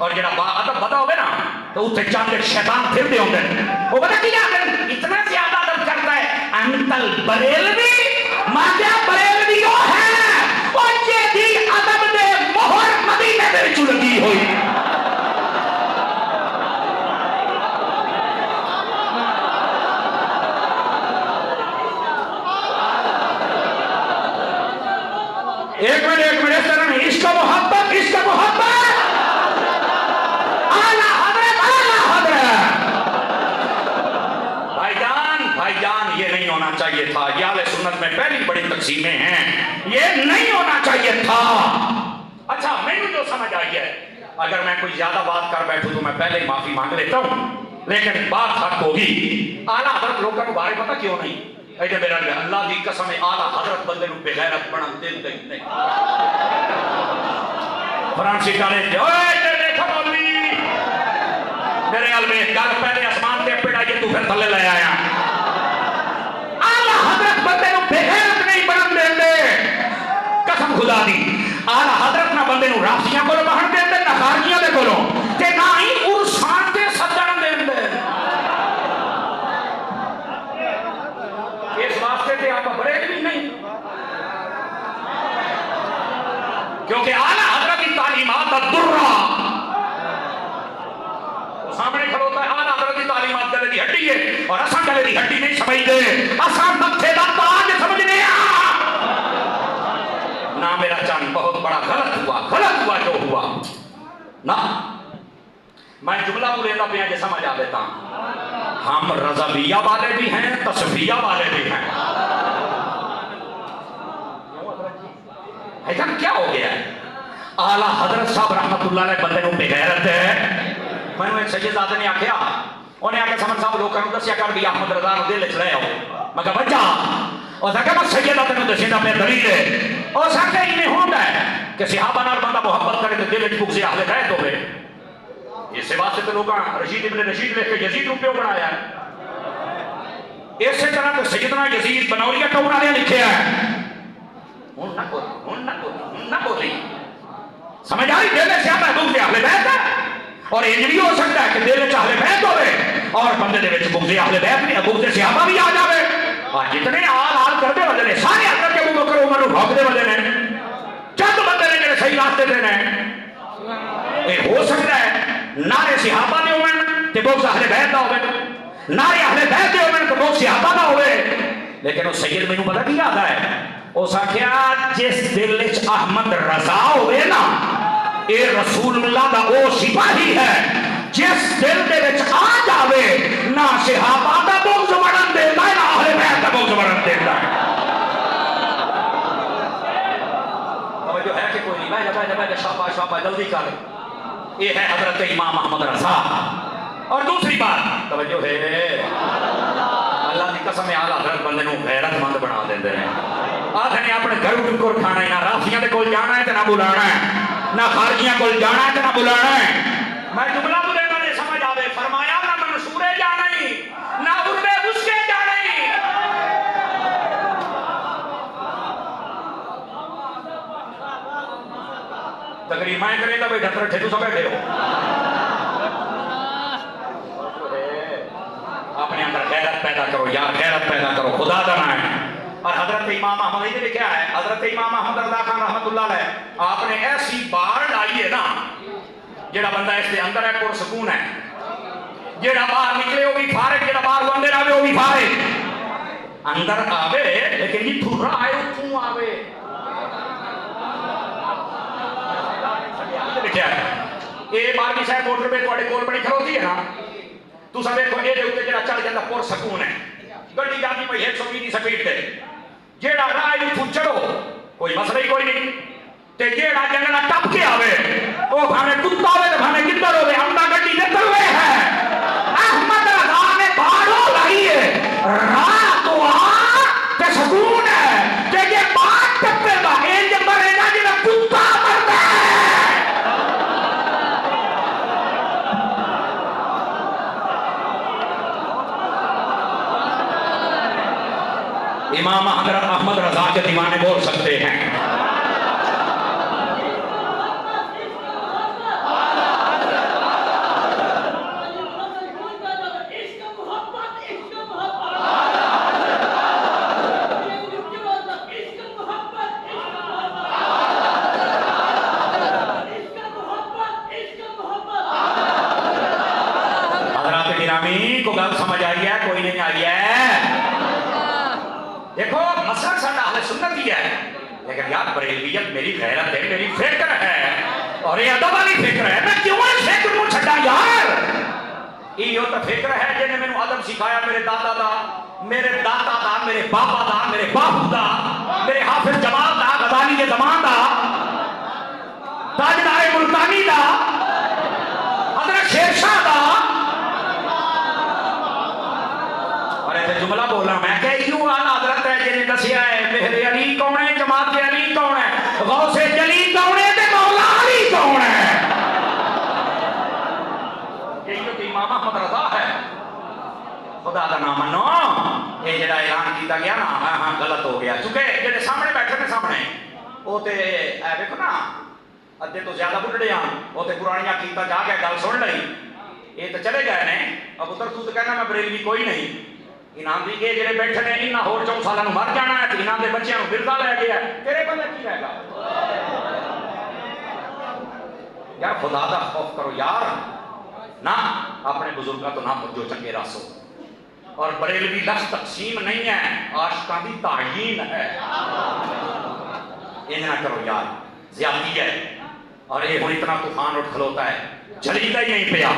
اور جڑا با ادب بدا ہوگا نا تو اتنے چاند شیطان پھر دے ہوندے وہ پتہ کی آدھے اتنا زیادہ ادب کرتا ہے انتل بریلوی ماں بریلوی وہ ہے اور جے دی ادب دے مہر مدینے دے وچ لگی ہوئی ایک منٹ اس طرح نہیں عشق محبت اعلیٰ حضرت بھائی جان یہ نہیں ہونا چاہیے تھا یہ اہل سنت میں پہلی بڑی تقسیمیں ہیں یہ نہیں ہونا چاہیے تھا اچھا میں جو سمجھ آئی ہے اگر میں کوئی زیادہ بات کر بیٹھوں تو میں پہلے ہی معافی مانگ لیتا ہوں لیکن بات حق ہوگی اعلیٰ حضرت لوگوں کو بارے پتہ کیوں نہیں ایجے میرا اللہ کی قسم اعلیٰ حضرت بندے نو بغیرت بنا دے نہیں فرانسی کالج دیکھو مولوی میرے علم گل پہلے آسمان تے پڑا یہ تو پھر تھلے لے آیا اعلیٰ حضرت بندے نو بغیرت نہیں بنا دے قسم خدا دی اعلیٰ حضرت نہ بندے نو راسیاں کولوں بہن دے نہ خارجیاں دے کولوں تے نہ ہی عرسان تے سجن دے اس واسطے تے آپ بریک بھی نہیں کیونکہ اعلیٰ حضرت کی تعلیمات الدرہ سامنے کھلوتا ہے اعلیٰ حضرت کی تعلیمات گلے دی ہڈی ہے اور اساں گلے دی ہڈی نہیں سمجھ دے اساں متھے دا تاج سمجھنے نہ میرا چاند بہت بڑا غلط ہوا جو ہوا نہ میں جملہ بولیندہ پہ آج سمجھ آ دیتا ہوں ہم رضویہ والے بھی ہیں تصفیہ والے بھی ہیں ایسا کیا ہو گیا ہے اعلیٰ حضرت صاحب رحمت اللہ علیہ بندے نو بغیرت ہے میں نے ایک سید آدھے نے آکھیا انہیں آکھا سمن صاحب لوگ کروں دسیا کر بھی احمد رضا نو دل چ رہے ہو میں کہا بچہ اور سکے میں سید آدھے نو دسیا پہ دلیل ہے اور سکے انہیں ہوندا ہے کہ صحابہ نال بندہ محبت کرے تو دل وچ بغض اہل بیت ہوے اس واسطے تو لوگاں رشید ابن رشید لکھ کے یزید روپیوں بنایا ہے اسی طرح تو سیدنا یزید بنوریہ ٹاؤن والے لکھیا ہے ہن نہ بولی سمجھ آئی دل سے آتا ہے بغض اہل بیت ہے اور یہ بھی ہو سکتا ہے کہ دل سے اہل بیت ہوے اور بندے دے وچ بغض اہل بیت نہیں بغض صحابہ بھی آ جاوے اور جتنے آل کردے والے نے سارے حضرت ابو بکر عمر نو بھاگدے والے نے چند بندے نے جڑے صحیح راستے تے نے یہ ہو سکتا ہے نعرے صحابہ دے ہون تے بغض اہل بیت دا ہوے نعرے اہل بیت دے ہون تے بغض صحابہ دا ہوے لیکن وہ سید مینوں پتہ کی آتا ہے اس آخیا جس دل وچ احمد رضا ہوئے نا اے رسول اللہ دا او سپاہی ہے جس دل دے وچ آ جاوے نہ صحابہ دا بغض بڑھن دیندا ہے نہ اہل بیت دا بغض بڑھن دیندا ہے توجہ ہے کہ کوئی نہیں میں شاباش جلدی کر یہ ہے حضرت امام احمد رضا اور دوسری بات توجہ ہے اللہ کی قسم اعلیٰ حضرت بندے نو غیرت مند بنا دیندے ہیں آدھے نے اپنے گھر ٹکر کھانا ہے نہ راسیاں دے کول جانا ہے تے نہ بلانا ہے نہ خارجیاں کول جانا ہے تے نہ بلانا ہے میں جملہ بولے نہ سمجھ آوے فرمایا نہ منصورے جانا ہی نہ اردے اس کے جانا ہی تقریب میں کریں گا بھائی ڈھتر ٹھیکو سب بیٹھے ہو اپنے اندر غیرت پیدا کرو یار غیرت پیدا کرو خدا دا نام ہے اور حضرت امام احمد نے کیا ہے حضرت امام احمد رضا خان رحمت اللہ علیہ آپ نے ایسی بار لائی ہے نا جڑا بندہ اس کے اندر ہے پرسکون ہے جڑا باہر نکلے وہ بھی فارغ جڑا باہر اندر آوے وہ بھی فارغ اندر آوے لیکن یہ تھرا آئے اتھوں آوے لکھیا ہے اے بار کی شاید موٹر پہ تھوڑے کول بڑی کھلوتی ہے نا تو سب دیکھو اے دے اوتے جڑا چڑھ جاندا پرسکون ہے گڈی جاتی پئی 120 دی سپیڈ تے جیڑا راہ اتھوں چڑھو کوئی مسئلہ ہی کوئی نہیں تے جیڑا جنگلا ٹپ کے آوے او بھاویں کتا ہوے تے بھاویں گدڑ ہوے ہمدا گڈی دے تلوے ہے احمد رضا نے باڑو لائی ہے راہ تو آ تے سکون ہے تے یہ بات ٹپے گا انج مرے گا جڑا کتا مردا ہے امام حضرت احمد رضا کے دیوانے بول سکتے ہیں اہل سنت ہی ہے، لیکن یار بریلویت میری غیرت ہے، میری فکر ہے، اور یہ ادب والی فکر ہے، میں کیوں اس فکر کو چھڈا یار؟ یہ تو فکر ہے جنہیں میں نے ادب سکھایا میرے دادا دا، میرے دادا دا، میرے بابا دا، میرے باپو دا، میرے حافظ جمال دا، غزالی کے زمان دا، تاجدار ملتانی دا، حضرت شیر شاہ دا۔ اور ایسے جملہ بولا میں کہ یوں آلہ حضرت ہے جنہیں دسیا ہے مہر علی کون ہے، جماعت علی کون ہے، غوث جلی کون ہے، تے مولا علی کون ہے؟ یہی تو امام احمد رضا ہے۔ خدا کا نام منو، یہ جڑا اعلان کیتا گیا نا ہاں غلط ہو گیا، چونکہ جڑے سامنے بیٹھے نے سامنے وہ تے اے ویکھو نا ادھے تو زیادہ بڈھڑے ہیں، وہ تے پرانیاں کیتا جا کے گل سن لئی، یہ تو چلے گئے نے۔ اب ادھر تو کہنا میں بریلوی کوئی نہیں، انہاں دی یہ جڑے بیٹھے نے انہاں ہور 4 سالاں نوں مر جانا ہے تے انہاں دے بچیاں نوں بردا لے گیا ہے، تیرے بندے کی رہے گا؟ یار خدا دا خوف کرو یار، نہ اپنے بزرگاں تو نہ جو چنگے راسو، اور بریلوی لفظ تقسیم نہیں ہے، عاشقاں دی تعیین ہے، یہ نہ کرو یار، زیادتی ہے۔ اور یہ ہن اتنا طوفان اٹھ کھلوتا ہے، جلیدہ ہی نہیں پیا،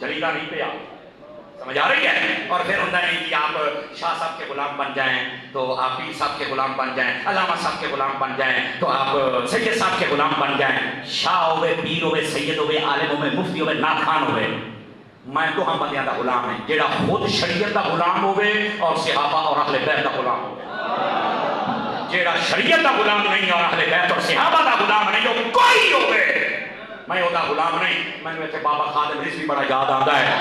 جلیدہ نہیں پیا، سمجھ آ رہی ہے؟ اور پھر ہوتا نہیں کہ آپ شاہ صاحب کے غلام بن جائیں تو آپ پیر صاحب کے غلام بن جائیں، علامہ صاحب کے غلام بن جائیں تو آپ سید صاحب کے غلام بن جائیں۔ شاہ ہوئے، پیر ہوئے، سید ہوئے، عالم ہوئے، مفتی ہوئے، ناخان ہوئے، میں تو ہم بندیاں دا غلام ہیں، جیڑا خود شریعت دا غلام ہوئے اور صحابہ اور اہل بیت دا غلام ہوئے۔ جیڑا شریعت دا غلام نہیں اور اہل بیت اور صحابہ دا غلام نہیں، وہ کوئی ہوئے، میں وہ دا غلام نہیں۔ میں نے ویسے بابا خادم رضوی بڑا یاد آتا ہے،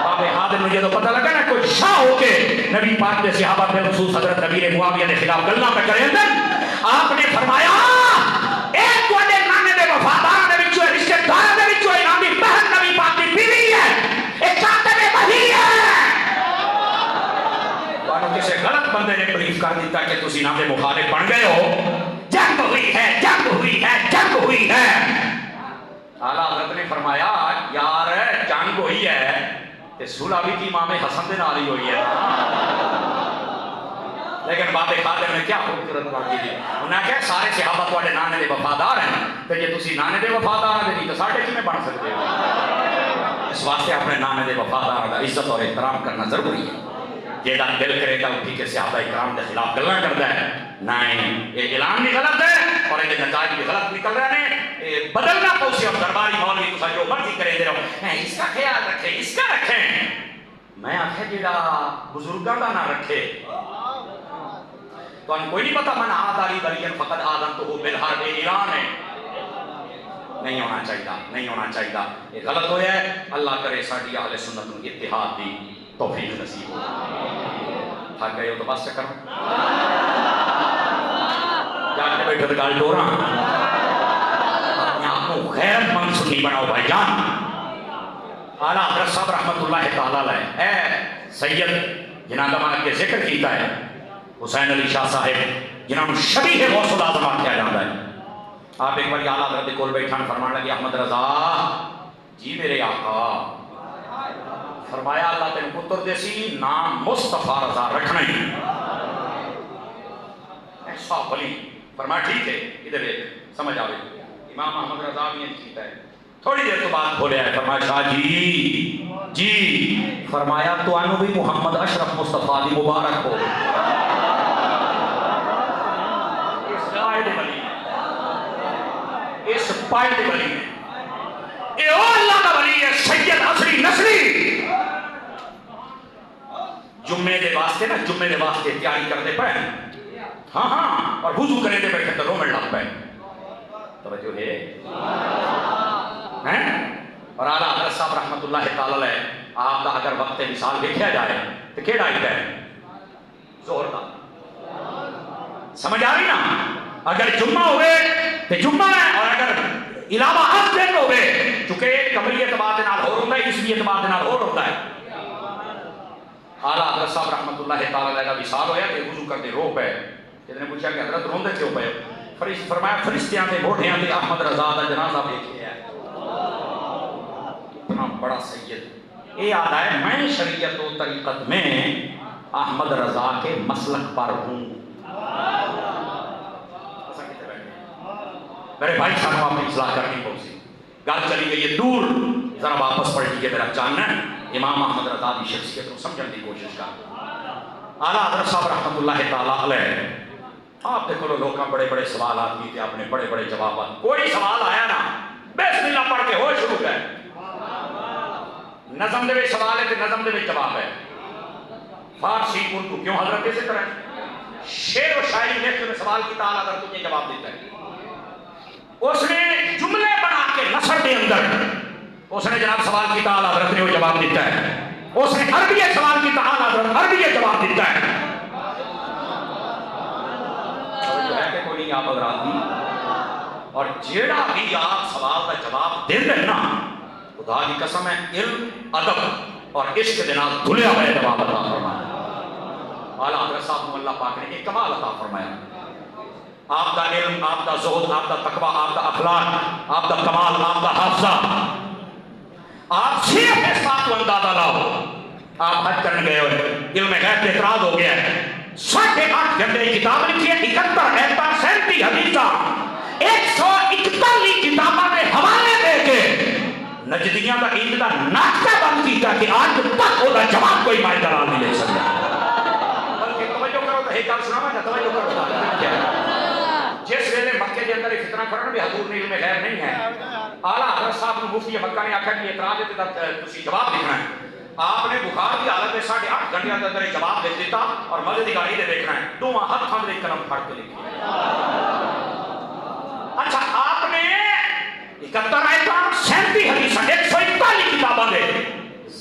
بابے خادم مجھے تو پتہ لگا نا کوئی شاہ ہو کے نبی پاک کے صحابہ پہ خصوص حضرت امیر معاویہ کے خلاف گلنا پہ کرے اندر، آپ نے فرمایا ایک کوڑے نانے دے وفادار دے وچوں رشتہ دار دے وچوں انہاں دی بہن نبی پاک دی بیوی ہے، ایک کاتب وحی ہے۔ تانوں کسے غلط بندے نے بریف کر دیتا کہ تسی انہاں دے مخالف بن گئے ہو، جنگ ہوئی ہے، جنگ ہوئی ہے، جنگ ہوئی ہے۔ اعلیٰ حضرت نے فرمایا یار جنگ ہوئی ہے تے صلح بھی کی امام حسن دے نال ہی ہوئی ہے، لیکن بابے خادم نے کیا خوبصورت بات کی، انہوں نے کہا سارے صحابہ تواڈے نانے دے وفادار ہیں، تے جے تسی نانے دے وفادار ہیں تے ساڈے کیویں بن سکدے ہو؟ اس واسطے اپنے نانے دے وفادار دا عزت اور احترام کرنا ضروری ہے۔ جیڑا دل کرے گا اٹھی کے صحابہ کرام دے خلاف گلاں کردا ہے، نہیں یہ اعلان بھی غلط ہے اور یہ نتائج بھی غلط نکل رہے ہیں، بدلنا پوچھے اور درباری مولوی تو جو مرضی کرے دے رہو، اس کا خیال رکھیں، اس کا رکھیں۔ میں آخیا جیڑا بزرگاں دا نہ رکھے تو ان کوئی نہیں پتا من آداری بلیاں فقط آدم تو وہ بالحرب ایران ہے، نہیں ہونا چاہیے، نہیں ہونا چاہیے، یہ غلط ہویا ہے۔ اللہ کرے ساڈی اہل سنت نوں اتحاد دی توفیق نصیب ہو۔ تھک گئے ہو تو بس چکر جان کے بیٹھے تو گل ڈورا، اپنے آپ کو غیرت مند سنی بناؤ بھائی جان۔ اعلیٰ حضرت صاحب رحمت اللہ تعالیٰ علیہ اے سید جنہاں کا میں ذکر کیتا ہے، حسین علی شاہ صاحب جنہاں نے شبیہ غوث العظم کیا جاتا ہے، آپ ایک بار اعلیٰ حضرت کول بیٹھان فرمان لگے احمد رضا جی میرے آقا، فرمایا اللہ تین پتر دے سی نام مصطفیٰ رضا رکھنا ہی، ایسا بلی فرمایا ٹھیک ہے ادھر سمجھ آوے، امام احمد رضا بھی کیتا ہے۔ تھوڑی دیر تو بات کھولے آئے، فرمایا شاہ جی فرمایا تو انو بھی محمد اشرف مصطفیٰ دی مبارک ہو۔ اس گائے دے بلی اس پائے دے بلی اے او اللہ کا بلی ہے سید عصری نصری۔ جمعے دے واسطے نا، جمعے دے واسطے تیاری کرتے پڑے، ہاں ہاں، اور وضو کرنے دے بیٹھے تو رومن لگ پائے، توجہ ہے اور اعلیٰ حضرت صاحب رحمت اللہ تعالی علیہ آپ کا اگر وقت مثال دیکھا جائے تو کیڑا آئی ہے ظہر کا، سمجھ آ رہی نا؟ اگر جمعہ ہوئے تو جمعہ ہے، اور اگر علاوہ ہر دن ہوئے، چونکہ کمری اعتبار نال ہو ہوتا ہے، اس لیے اعتبار نال ہو ہوتا ہے۔ اعلیٰ حضرت صاحب رحمت اللہ تعالی علیہ کا وصال ہویا کہ وضو کرتے رو پے، جس نے پوچھا کہ حضرت روندے کیوں پے؟ فرمایا فرشتیاں دے موڑھیاں دے احمد رضا دا جنازہ دیکھیا ہے۔ اتنا بڑا سید یہ آتا ہے میں شریعت و طریقت میں احمد رضا کے مسلک پر ہوں، میرے بھائی صاحب اپنی اصلاح کرنی پڑی گل چلی گئی ہے دور ذرا واپس پڑھ لیجیے میرا جاننا امام احمد رضا کی شخصیت کو سمجھنے کی کوشش کر اعلیٰ حضرت صاحب رحمۃ اللہ تعالیٰ علیہ آپ دیکھو لوگ بڑے بڑے سوالات کیتے اپنے بڑے بڑے جوابات کوئی سوال آیا نا بسم اللہ پڑھ کے ہو شروع ہے نظم دے سوال ہے کہ نظم دے جواب ہے فارسی اردو کیوں حضرت اسی طرح شعر و شاعری لکھ کے سوال کی تعالیٰ حضرت تجھے جواب دیتا ہے اس نے جملے بنا کے نثر کے اندر اس نے جناب سوال کی تعالیٰ حضرت نے وہ جواب دیتا ہے اس نے عربی سوال کی تعالیٰ حضرت عربی جواب دیتا ہے کوئی نہیں آپ حضرات دی اور جیڑا بھی آپ سوال کا جواب دے دیں نا خدا کی قسم ہے علم ادب اور عشق کے نال دھلیا ہوئے جواب عطا فرمایا اعلیٰ حضرت صاحب کو اللہ پاک نے ایک کمال عطا فرمایا آپ کا علم آپ کا زہد آپ کا تقوی آپ کا اخلاق آپ کا کمال آپ کا حافظہ آپ صرف اس بات کو اندازہ لاؤ آپ حج کرنے گئے ہوئے علم غیب پہ اعتراض ہو گیا ہے 8.5 گھنٹے کی کتاب لکھی ہے 71 ایتاں 37 حدیثاں 141 کتاباں کے حوالے دے کے نجدیاں کا عید کا ناطقہ بند کیتا کہ آج تک وہ جواب کوئی مائدران نہیں لے سکتا بلکہ توجہ کرو تو ایک گل سناواں گا توجہ کرو جس ویلے مکے کے اندر فتنہ کرن بھی حضور نے علم غیب نہیں ہے اعلیٰ حضرت صاحب نے مفتی مکہ نے آخیا کہ اعتراض ہے تسی جواب لکھنا ہے آپ نے بخار کی حالت میں 8.5 گھنٹے کے اندر جواب دے دیتا اور مسجد کی گاڑی دے دیکھنا ہے دونوں ہاتھ تھام دے قلم پھڑ کے لکھی اچھا آپ نے 71 ایتاں 37 حدیثاں 141 کتاباں دے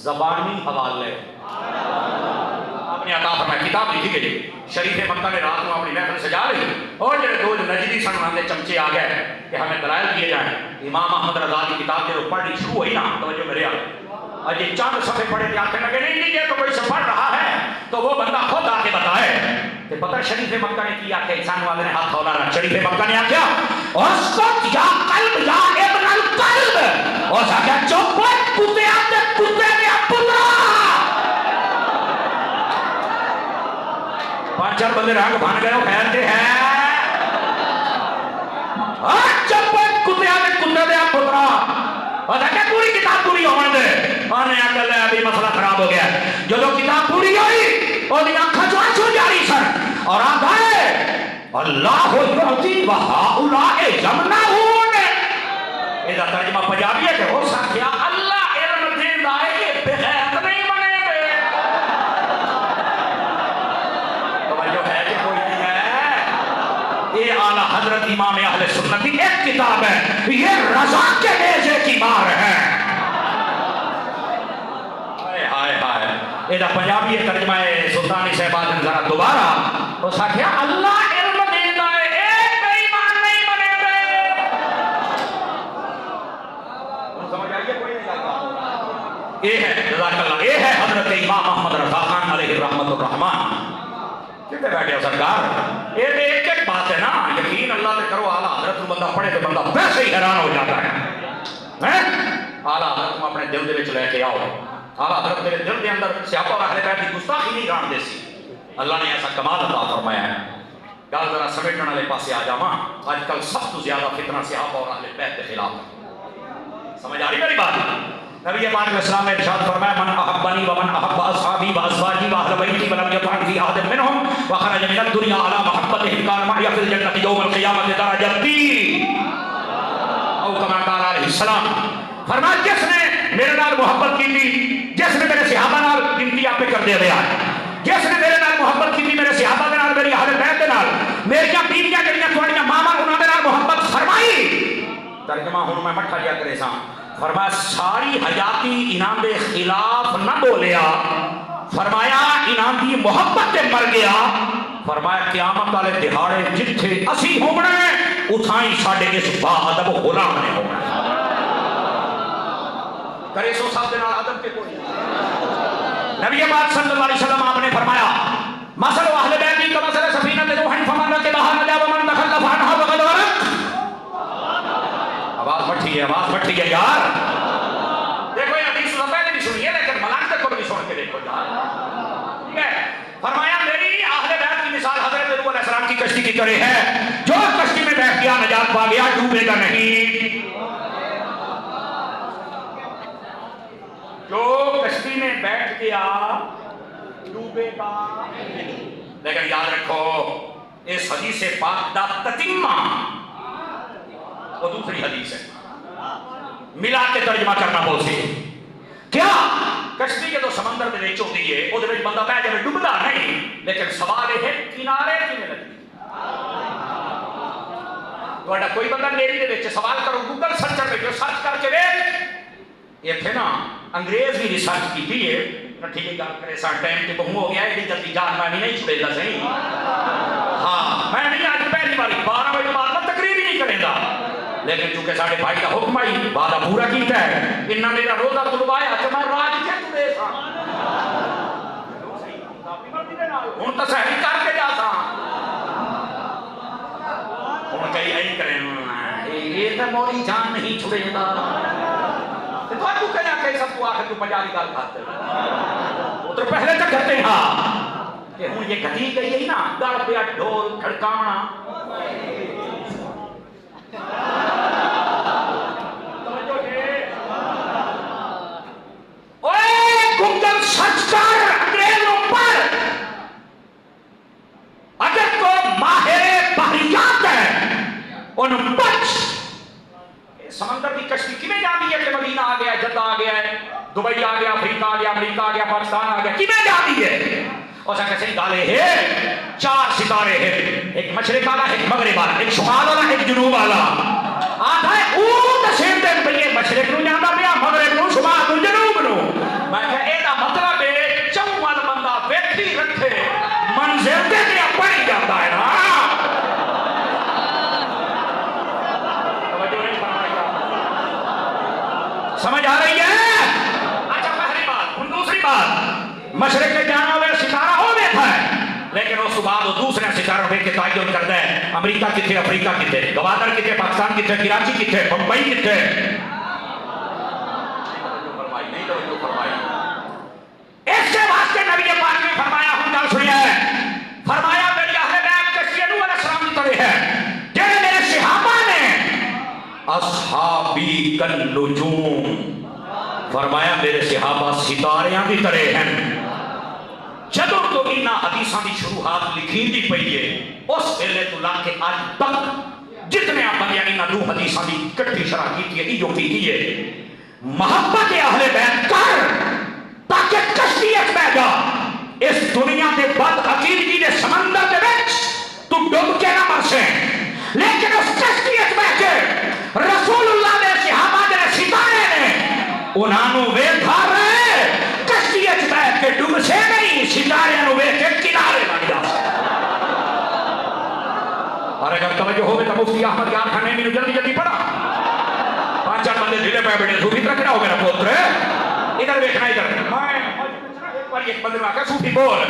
زبانی حوالے آپ نے عطا فرمایا کتاب لکھی گئی شریف مکہ نے رات کو اپنی محفل سجا لی اور جڑے دو نجدی سن وہاں چمچے آ گئے کہ ہمیں دلائل دیے جائیں امام احمد رضا کی کتاب جو پڑھنی شروع ہوئی نا توجہ میرے آگے اور یہ چند صفحے پڑھے تھے آخر لگے نہیں یہ تو کوئی سے پڑھ رہا ہے تو وہ بندہ خود آ کے بتائے کہ پتہ شریف مکہ نے کیا کہ انسان والے نے ہاتھ کھولا رہا شریف مکہ نے آخیا اسکت یا قلب یا ابن القلب اور ساکیا چوپ کتے آتے کتے نے پترا 5-4 بندے رنگ بھان گئے وہ خیرتے ہیں چوپ کتے آتے کتے نے پترا اور ساکیا پوری کتاب پوری ہونے دے اور نے آکل ہے ابھی مسئلہ خراب ہو گیا جو لوگ کتاب پوری ہوئی اور دن آنکھا جو آنچو جاری سن اور آنکھ آئے اللہ یعطی وہاؤلاء یمنعون ایدہ ترجمہ پنجابی ہے کہ ہو سکیا اللہ علم دین دائے کہ بغیر نہیں بنے دے توجہ ہے کہ کوئی نہیں ہے یہ اعلیٰ حضرت امام اہل سنت کی ایک کتاب ہے یہ رضا کے نیزے کی مار ہے یہ پنجابی ترجمہ ہے سلطانی صاحبان ذرا دوبارہ اس کا کیا اللہ علم دیتا ہے ایک بے ایمان نہیں بنے دے سمجھ آئیے کوئی نہیں جاتا یہ ہے جزاک اللہ یہ ہے حضرت امام احمد رضا خان علیہ رحمت الرحمن کتنے بیٹھے ہو سرکار یہ ایک ایک بات ہے نا یقین اللہ نے کرو اعلیٰ حضرت بندہ پڑھے تو بندہ ویسے ہی حیران ہو جاتا ہے اعلیٰ حضرت کو اپنے دل دے وچ لے کے آؤ اعلیٰ حضرت میرے دل کے اندر صحابہ اور اہل بیت کی گستاخی نہیں ران دے سی اللہ نے ایسا کمال عطا فرمایا ہے گل ذرا سمیٹنے والے پاسے آ جاواں آج کل سب تو زیادہ فتنہ صحابہ اور اہل بیت کے خلاف ہے سمجھ آ رہی میری بات نبی پاک علیہ السلام نے ارشاد فرمایا من احبنی ومن احب اصحابی وازواجی واہل بیتی ولم یطعن فی احد منهم وخرج من الدنیا علی محبتهم كان معي في الجنة يوم القیامة درجتی او کما قال علیہ السلام فرمایا جس نے میرے نال محبت کی تھی جس نے میرے صحابہ نال گنتی آپ پہ کر دے دیا جس نے میرے نال محبت کی تھی میرے صحابہ کے نال میری اہل بیت کے نال میری بیویاں جڑیاں تھوڑیاں ماما انہاں دے نال محبت فرمائی ترجمہ ہن میں مٹھا جا کرے سا فرمایا ساری حیاتی انہاں دے خلاف نہ بولیا فرمایا انہاں دی محبت تے مر گیا فرمایا قیامت والے دہاڑے جتھے اسی ہونے اتھائی ساڈے اس با ادب غلام نے ہونا کرے سو صاحب دے نال ادب کے کوئی نبی پاک صلی اللہ علیہ وسلم آپ نے فرمایا مثل اہل بیت کا مثل سفینہ نوح فمن رکبها نجا ومن تخلف عنها فقد غرق آواز بٹھی ہے یار دیکھو یہ حدیث تو پہلے بھی سنیے لیکن ملائکہ کو بھی سن کے دیکھو یار ٹھیک ہے فرمایا میری اہل بیت کی مثال حضرت نوح علیہ السلام کی کشتی کی طرح ہے جو کشتی میں بیٹھ گیا نجات پا گیا ڈوبے گا نہیں. جو کشتی میں بیٹھ گیا ڈوبے گا نہیں. لیکن یاد رکھو اس حدیث پاک دا تتمہ وہ دوسری حدیث ہے, ملا کے ترجمہ کرنا بہت سی. کیا کشتی کے تو سمندر دے وچ ہوندی ہے, او دے وچ بندہ بیٹھ جائے ڈوبدا نہیں, لیکن سوال یہ ہے کنارے کیویں لگدی. تہاڈا کوئی بندہ نیری دے وچ سوال کرو, گوگل سرچر وچ سرچ کر کے ویکھ. ایتھے نا انگریز بھی ریسرچ کیتی ہے, ٹھیک ہے گل کرے سا ٹائم تے بہو ہو گیا, ایڈی جلدی جان میں نہیں چھڑے گا صحیح. ہاں میں نہیں آج پہلی باری 12 بجے بعد میں تقریر ہی نہیں کرے گا, لیکن چونکہ ساڈے بھائی کا حکم آئی وعدہ پورا کیتا ہے. انہاں میرا روزہ تلوایا کہ میں راج کے تلے سا ہن تو صحیح کر کے جا سا. ہن کئی نہیں کریں یہ تو موری جان نہیں چھڑے گا. تو تو کہنا کہ سب کو آخر تو پجاری گل کھاتے وہ تو پہلے تک کرتے ہاں کہ ہوں یہ گھٹی گئی ہے نا گل پہ ڈھول کھڑکانا. گوگل سرچ کر انگریزوں پر, اگر کوئی ماہر بحریات ہے ان بچ سمندر کی کشتی کیویں جاندی ہے کہ مدینہ آ گیا, جدہ آ گیا ہے, دبئی آ گیا, افریقہ آ گیا, امریکہ آ گیا, پاکستان آ گیا, کیویں جاندی ہے. اور سا کیسے ڈالے ہیں 4 ستارے ہیں, ایک مشرق والا, ایک مغرب والا, ایک شمال والا, ایک جنوب والا. آتا ہے اون دسیم دن پہ مشرق نو جانا پیا, مغرب نو, شمال نو, جنوب نو. میں کہا اے دا مطلب ہے چوال بندہ ویکھی رکھے منزل تے تے پڑی جاتا ہے نا. سمجھ آ رہی ہے؟ اچھا پہلی بات. ہن دوسری بات, مشرق کے جانا والے ستارہ ہو بیٹھا ہے, لیکن اس بعد وہ دوسرے ستاروں پہ تعین کرتا ہے امریکہ کتنے, افریقہ کتنے, گوادر کتنے, پاکستان کتنے, کراچی کتنے, بمبئی کتنے. اس کے واسطے نبی پاک نے فرمایا, ہم گل سنی ہے, فرمایا میری اہل بیت کشتی نوح علیہ السلام کی طرح ہے, جڑے میرے صحابہ نے اصحابی کالنجوم, فرمایا میرے صحابہ ستاریاں کی طرح ہیں. جدوں تو انہاں حدیثاں دی شروعات لکھی دی پئی ہے, اس ویلے تو لا کے اج تک جتنے بندے انہاں دو حدیثاں دی کٹھی شرح کیتی ہے, ایو کیتی ہے. محبت اہل بیت کر تاکہ کشتی اچ بہ جا, اس دنیا دے بد عقیدگی دے سمندر دے وچ تو ڈوب کے نہ مرسے, لیکن اس کشتی اچ بہ کے رسول اللہ دے صحابہ دے ستارے نے انہاں نو ویکھا رہے, کشتی اچ بیٹھ کے ڈوب سے نہیں, ستارے نو ویکھ کے کنارے لگ جا. اور اگر توجہ ہوے تو مفتی احمد یار خان نے مینوں جلدی جلدی پڑھا, 5 بندے ڈھیلے پے بیٹھے, صوفی رکھنا ہو میرا پوتر, ادھر دیکھنا, ادھر میں ایک بندے میں آکھا صوفی بول,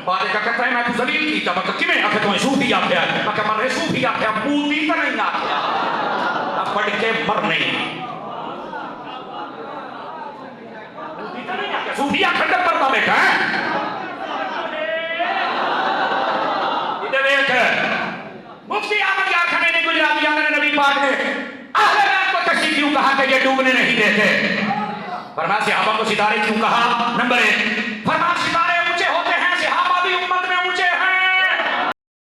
بعد کا کہتا ہے میں تو ذلیل کیتا, میں کہ کیویں آکھے تو صوفی آکھیا, میں کہ میں صوفی آکھیا, موتی تو نہیں آکھیا, اب پڑھ کے مرنے صوفی آکھن تے پردہ بیٹھا ہے. ادھر دیکھ, مفتی احمد یار خان نے گجراتی نے نبی پاک نے اہل بیت کو کشتی کیوں کہا کہ یہ ڈوبنے نہیں دیتے, فرمایا صحابہ کو ستارے کیوں کہا, نمبر 1 فرمایا ستارے